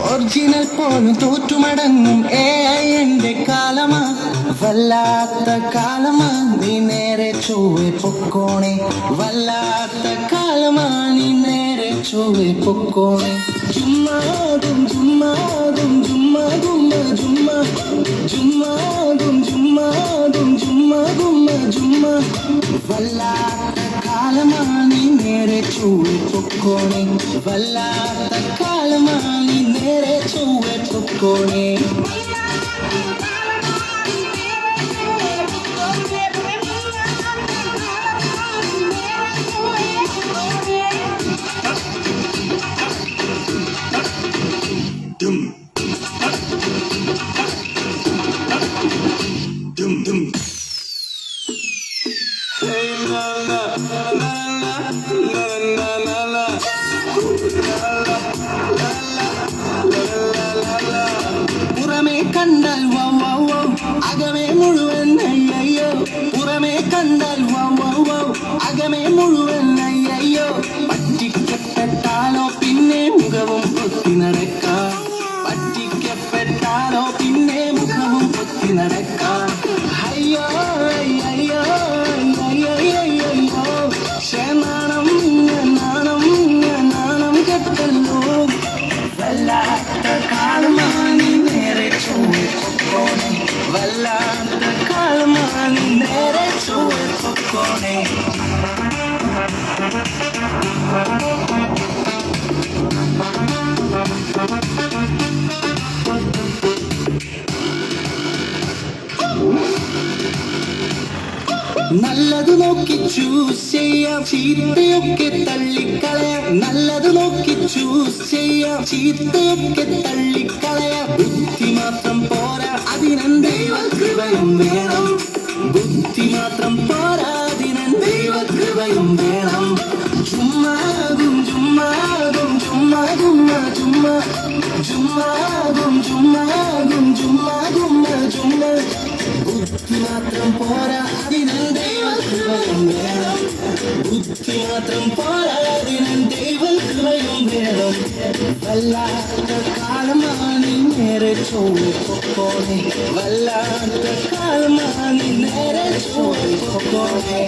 original പോലും തോറ്റുമടങ്ങും AI എന്റെ കാലമാ വല്ലാത്ത കാലമാ നീ നേരെ ചൊവ്വെ പൊക്കോണേ വല്ലാത്ത കാലമാ നീ നേരെ ചൊവ്വെ പൊക്കോണേ ജുമ്മാതും ജുമ്മാതും ജുമ്മാ ഗുമ്മ ജുമ്മ ജുമ്മാതും ജുമ്മാതും ജുമ്മാ ഗുമ്മ ജുമ്മ വല്ലാത്ത കാലമാ നീ നേരെ ചൊവ്വെ പൊക്കോണേ വല്ലാത്ത കാലമാ നീ നേരെ ചൊവ്വെ പൊക്കോണേ പുറമേ കണ്ടാൽ വൗ വൗ വൗ അകമേ മുഴുവൻ അയ്യോ പുറമേ കണ്ടാൽ വൗ വൗ വൗ അകമേ മുഴുവൻ അയ്യോ പറ്റിക്കപ്പെട്ടാലോ പിന്നെ മുഖവും പൊത്തി നടക്കാം പറ്റിക്കപ്പെട്ടാലോ പിന്നെ മുഖവും പൊത്തി നടക്കാം അയ്യോ അയ്യോ അയ്യോ അയ്യോ ക്ഷമാണം നാണം നാണം കെട്ടല്ലോ വല്ലാത്ത കാലമാണി നേരെ ചൊവ്വെ പൊക്കോണേ വല്ലാത്ത കാലമാണി നേരെ ചൊവ്വെ പൊക്കോണേ നല്ലത് നോക്കി ചൂസ് ചെയ്യാം ചീത്തയൊക്കെ തള്ളിക്കളയാം നല്ലത് നോക്കി ചൂസ് ചെയ്യാം ചീത്തയൊക്കെ തള്ളിക്കളയാം ബുദ്ധി മാത്രം പോരാ അതിനും ദൈവകൃപയും വേണം ബുദ്ധി മാത്രം പോരാ അതിനും ദൈവകൃപയും വേണം ചുമ്മാകും ചുമ്മാകും ചുമ്മാകും ചുമ്മാ ചുമ്മാകും ചുമ്മാകും ചുമ്മാകും ചുമ്മാ ബുദ്ധി മാത്രം പോരാ അതിനും ദൈവകൃപയും വേണം ബുദ്ധി മാത്രം പോരാ അതിനും ദൈവകൃപയും വേണം വല്ലാത്ത കാലമാണ് നേരെ ചൊവ്വെ പൊക്കോണേ വല്ലാത്ത കാലമാണ് നേരെ ചൊവ്വെ പൊക്കോണേ